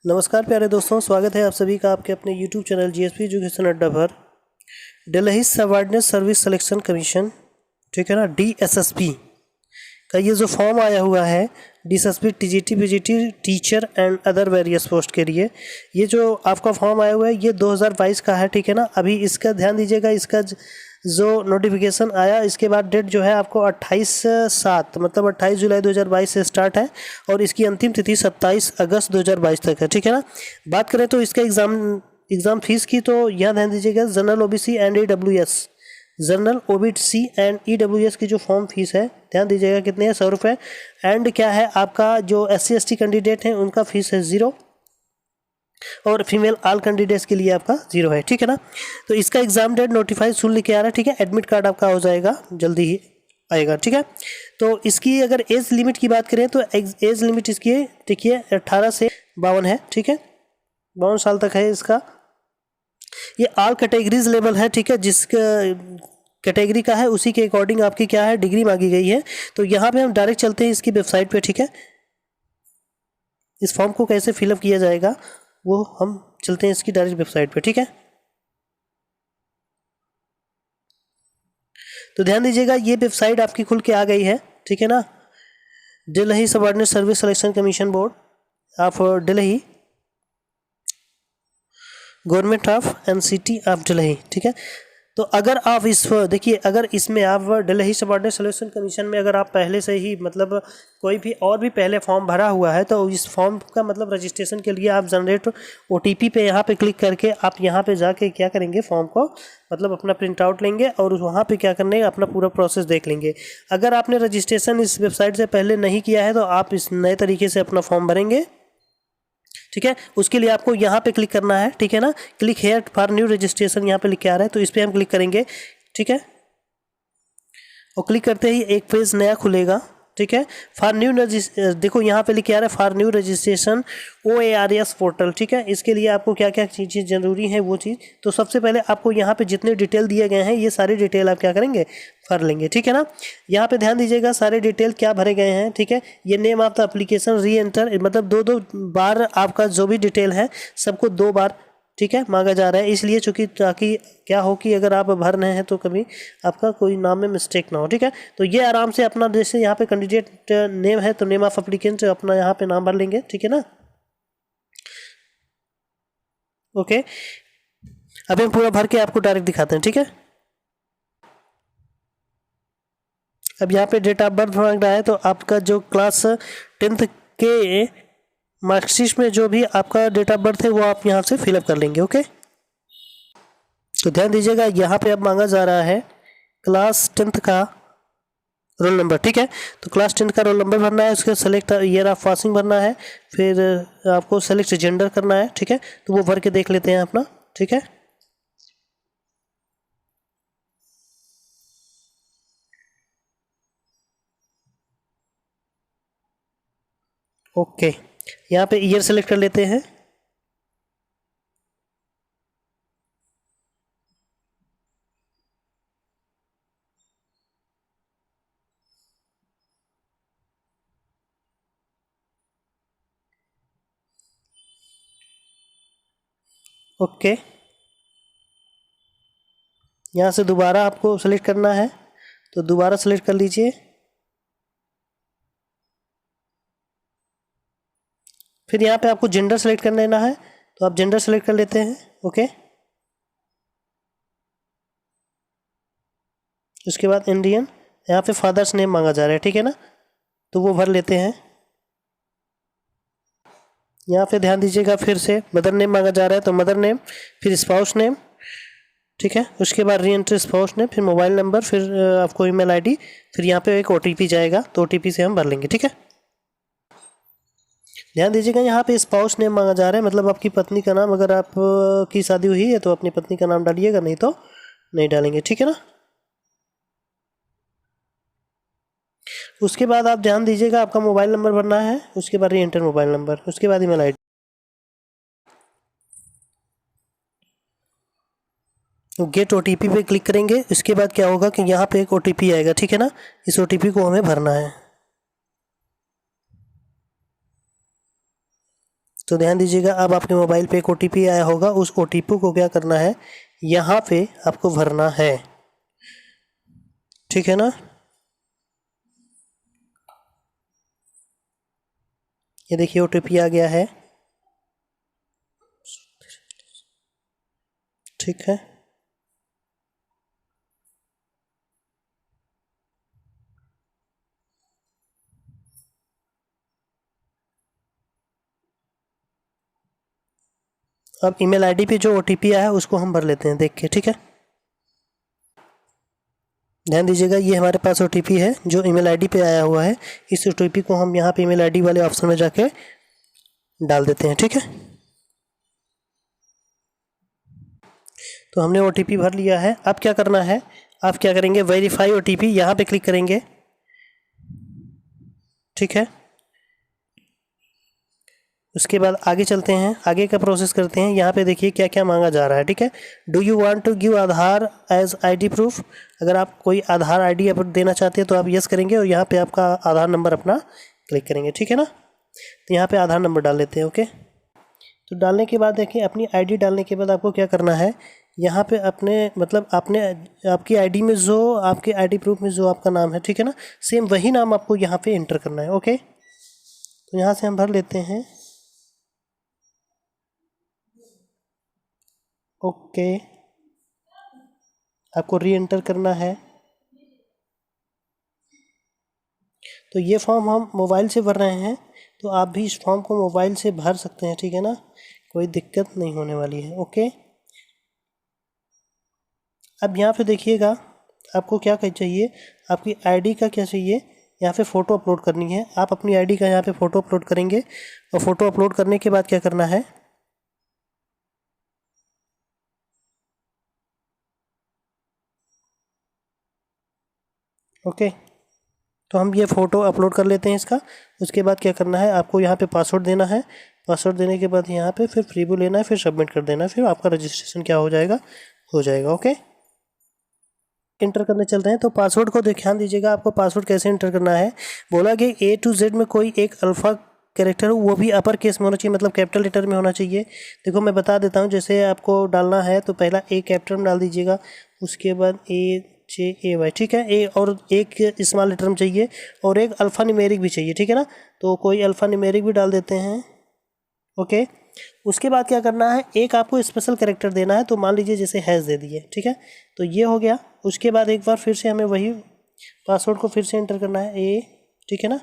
नमस्कार प्यारे दोस्तों, स्वागत है आप सभी का आपके अपने YouTube चैनल जीएसपी एजुकेशन अड्डा पर। Delhi subordinate service selection commission, ठीक है ना, DSSP का ये जो फॉर्म आया हुआ है, DSSP TGT PGT teacher and other various post के लिए, ये जो आपका फॉर्म आया हुआ है ये 2022 का है, ठीक है ना। अभी इसका ध्यान दीजिएगा, इसका जो नोटिफिकेशन आया इसके बाद डेट जो है आपको 28/7 मतलब 28 जुलाई 2022 से स्टार्ट है और इसकी अंतिम तिथि 27 अगस्त 2022 तक है, ठीक है ना। बात करें तो इसका एग्ज़ाम फीस की, तो यहाँ ध्यान दीजिएगा, general OBC and EWS, general OBC and EWS की जो फॉर्म फीस है ध्यान दीजिएगा कितने है, 100 रुपये। एंड क्या है, आपका जो SC ST कैंडिडेट हैं उनका फीस है 0 और फीमेल ऑल कैंडिडेट्स के लिए आपका 0 है, ठीक है ना। तो इसका एग्जाम डेट नोटिफाइड सुन लिखे आ रहा है, ठीक है। एडमिट कार्ड आपका हो जाएगा, जल्दी ही आएगा, ठीक है। तो इसकी अगर एज लिमिट की बात करें तो एज लिमिट इसकी देखिए 18 से 52 है, ठीक है, 52 साल तक है इसका। ये ऑल कैटेगरीज लेवल है, ठीक है, जिसका कैटेगरी का है उसी के अकॉर्डिंग आपकी क्या है डिग्री मांगी गई है। तो यहाँ पे हम डायरेक्ट चलते हैं इसकी वेबसाइट पे, ठीक है। इस फॉर्म को कैसे फिलअप किया जाएगा वो हम चलते हैं इसकी डायरेक्ट वेबसाइट पे, ठीक है। तो ध्यान दीजिएगा ये वेबसाइट आपकी खुल के आ गई है, ठीक है ना। Delhi subordinate service selection commission board of Delhi, government of NCT of Delhi, ठीक है। तो अगर आप इस देखिए, अगर इसमें आप दिल्ली सबऑर्डिनेट सिलेक्शन कमीशन में अगर आप पहले से ही मतलब कोई भी और भी पहले फॉर्म भरा हुआ है तो इस फॉर्म का मतलब रजिस्ट्रेशन के लिए आप जनरेट OTP पे यहाँ पे क्लिक करके आप यहाँ पे जाके क्या करेंगे, फॉर्म को मतलब अपना प्रिंट आउट लेंगे और वहाँ पे क्या करने अपना पूरा प्रोसेस देख लेंगे। अगर आपने रजिस्ट्रेशन इस वेबसाइट से पहले नहीं किया है तो आप इस नए तरीके से अपना फॉर्म भरेंगे, ठीक है। उसके लिए आपको यहाँ पे क्लिक करना है, ठीक है ना। Click here for new registration यहाँ पे लिख के आ रहा है, तो इस पर हम क्लिक करेंगे, ठीक है। और क्लिक करते ही एक पेज नया खुलेगा, ठीक है। फॉर न्यू देखो यहाँ पे लिख के आ रहा है for new registration OARS portal, ठीक है। इसके लिए आपको क्या क्या चीज़ें जरूरी है वो चीज़, तो सबसे पहले आपको यहाँ पे जितने डिटेल दिए गए हैं ये सारी डिटेल आप क्या करेंगे, भर लेंगे, ठीक है ना। यहाँ पे ध्यान दीजिएगा सारे डिटेल क्या भरे गए हैं, ठीक है। ये नेम ऑफ द एप्लीकेशन री एंटर, मतलब दो बार आपका जो भी डिटेल है सबको 2 बार, ठीक है, मांगा जा रहा है। इसलिए चूंकि ताकि क्या हो कि अगर आप भर रहे हैं तो कभी आपका कोई नाम में मिस्टेक ना हो, ठीक है। तो ये आराम से अपना जैसे यहाँ पे कैंडिडेट नेम है तो नेम ऑफ एप्लीकेंट अपना यहाँ पे नाम भर लेंगे, ठीक है ना। ओके, अभी हम पूरा भर के आपको डायरेक्ट दिखाते हैं, ठीक है। अब यहाँ पे डेट ऑफ बर्थ मांग रहा है, तो आपका जो क्लास 10th के मार्कशीट में जो भी आपका डेट ऑफ बर्थ है वो आप यहाँ से फिलअप कर लेंगे, ओके। तो ध्यान दीजिएगा यहाँ पे अब मांगा जा रहा है क्लास 10th का रोल नंबर, ठीक है। तो क्लास 10th का रोल नंबर भरना है, उसके सेलेक्ट ईयर ऑफ पासिंग भरना है, फिर आपको सेलेक्ट जेंडर करना है, ठीक है। तो वो भर के देख लेते हैं अपना, ठीक है। ओके, यहाँ पे ईयर सेलेक्ट कर लेते हैं। ओके, यहाँ से दोबारा आपको सेलेक्ट करना है, तो दोबारा सेलेक्ट कर लीजिए। फिर यहाँ पे आपको जेंडर सेलेक्ट कर लेना है, तो आप जेंडर सेलेक्ट कर लेते हैं, ओके। उसके बाद इंडियन, यहाँ पे फादर्स नेम मांगा जा रहा है, ठीक है ना, तो वो भर लेते हैं। यहाँ पे ध्यान दीजिएगा फिर से मदर नेम मांगा जा रहा है, तो मदर नेम, फिर स्पाउस नेम, ठीक है। उसके बाद री एंट्री स्पाउस नेम, फिर मोबाइल नंबर, फिर आपको ईमेल आईडी, फिर यहाँ पे एक OTP जाएगा, तो OTP से हम भर लेंगे, ठीक है। ध्यान दीजिएगा यहाँ पे स्पाउस नेम मांगा जा रहा है, मतलब आपकी पत्नी का नाम, अगर आप की शादी हुई है तो अपनी पत्नी का नाम डालिएगा, नहीं तो नहीं डालेंगे, ठीक है ना। उसके बाद आप ध्यान दीजिएगा आपका मोबाइल नंबर भरना है, उसके बाद री एंटर मोबाइल नंबर, उसके बाद ईमेल आईडी। तो गेट OTP पे क्लिक करेंगे, उसके बाद क्या होगा कि यहाँ पे एक OTP आएगा, ठीक है ना। इस OTP को हमें भरना है। तो ध्यान दीजिएगा, अब आपके मोबाइल पे एक OTP आया होगा, उस OTP को क्या करना है, यहाँ पे आपको भरना है, ठीक है ना। ये देखिए OTP आ गया है, ठीक है। अब ईमेल आईडी पे जो OTP आया है उसको हम भर लेते हैं देख के, ठीक है। ध्यान दीजिएगा, ये हमारे पास OTP है जो ईमेल आईडी पे आया हुआ है। इस OTP को हम यहाँ पे ईमेल आईडी वाले ऑप्शन में जाके डाल देते हैं, ठीक है। तो हमने OTP भर लिया है। अब क्या करना है, आप क्या करेंगे, वेरीफाई OTP यहाँ पे क्लिक करेंगे, ठीक है। उसके बाद आगे चलते हैं, आगे का प्रोसेस करते हैं। यहाँ पे देखिए क्या क्या मांगा जा रहा है, ठीक है। Do you want to give Aadhaar as ID proof. अगर आप कोई आधार ID देना चाहते हैं तो आप यस करेंगे और यहाँ पे आपका आधार नंबर अपना क्लिक करेंगे, ठीक है ना। तो यहाँ पे आधार नंबर डाल लेते हैं, ओके। तो डालने के बाद देखिए, अपनी ID डालने के बाद आपको क्या करना है, यहाँ पे अपने मतलब आपने आपकी ID में जो आपके ID प्रूफ में जो आपका नाम है, ठीक है ना, सेम वही नाम आपको यहाँ पे एंटर करना है, ओके। तो यहाँ से हम भर लेते हैं, ओके। आपको री एंटर करना है। तो ये फॉर्म हम मोबाइल से भर रहे हैं, तो आप भी इस फॉर्म को मोबाइल से भर सकते हैं, ठीक है ना, कोई दिक्कत नहीं होने वाली है, ओके। अब यहाँ पे देखिएगा, आपको क्या चाहिए, आपकी ID का क्या चाहिए, यहाँ पे फ़ोटो अपलोड करनी है। आप अपनी ID का यहाँ पे फ़ोटो अपलोड करेंगे और फ़ोटो अपलोड करने के बाद क्या करना है, ओके। तो हम ये फ़ोटो अपलोड कर लेते हैं इसका। उसके बाद क्या करना है, आपको यहाँ पे पासवर्ड देना है। पासवर्ड देने के बाद यहाँ पे फिर प्रीव्यू लेना है, फिर सबमिट कर देना है, फिर आपका रजिस्ट्रेशन क्या हो जाएगा, ओके। इंटर करने चल रहे हैं, तो पासवर्ड को ध्यान दीजिएगा, आपको पासवर्ड कैसे इंटर करना है। बोला कि A to Z में कोई एक अल्फ़ा कैरेक्टर हो, वो भी अपर केस में होना चाहिए, मतलब कैपिटल लेटर में होना चाहिए। देखो मैं बता देता हूँ, जैसे आपको डालना है तो पहला A कैपिटल में डाल दीजिएगा, उसके बाद AJAY, ठीक है। ए और एक स्मॉल लेटर में चाहिए और एक अल्फ़ा न्यूमेरिक भी चाहिए, ठीक है ना। तो कोई अल्फ़ा न्यूमेरिक भी डाल देते हैं, ओके। उसके बाद क्या करना है, एक आपको स्पेशल कैरेक्टर देना है, तो मान लीजिए जैसे हैज़ दे दिए, ठीक है। तो ये हो गया। उसके बाद एक बार फिर से हमें वही पासवर्ड को फिर से एंटर करना है, A, ठीक है ना।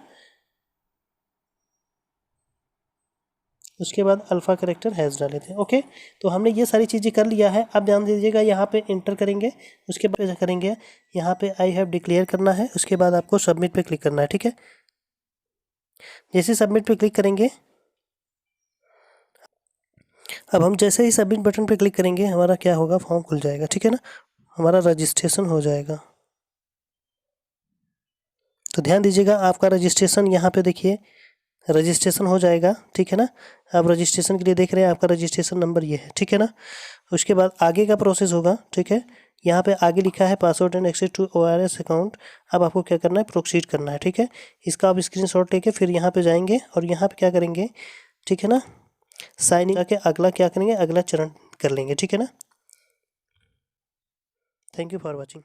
उसके बाद अल्फ़ा कैरेक्टर हैज़ डाले थे, ओके। तो हमने ये सारी चीज़ें कर लिया है। अब ध्यान दीजिएगा, यहाँ पे इंटर करेंगे, उसके बाद करेंगे यहाँ पे आई हैव डिक्लेयर करना है। उसके बाद आपको सबमिट पे क्लिक करना है, ठीक है। जैसे सबमिट पे क्लिक करेंगे, अब हम जैसे ही सबमिट बटन पे क्लिक करेंगे, हमारा क्या होगा, फॉर्म खुल जाएगा, ठीक है ना, हमारा रजिस्ट्रेशन हो जाएगा। तो ध्यान दीजिएगा, आपका रजिस्ट्रेशन यहाँ पे देखिए रजिस्ट्रेशन हो जाएगा, ठीक है ना। आप रजिस्ट्रेशन के लिए देख रहे हैं, आपका रजिस्ट्रेशन नंबर ये है, ठीक है ना। उसके बाद आगे का प्रोसेस होगा, ठीक है। यहाँ पे आगे लिखा है password and access to ORS account. अब आपको क्या करना है, प्रोसीड करना है, ठीक है। इसका आप स्क्रीनशॉट लेके फिर यहाँ पे जाएंगे और यहाँ पे क्या करेंगे, ठीक है ना, साइन इन करके अगला क्या करेंगे, अगला चरण कर लेंगे, ठीक है ना। Thank you for watching.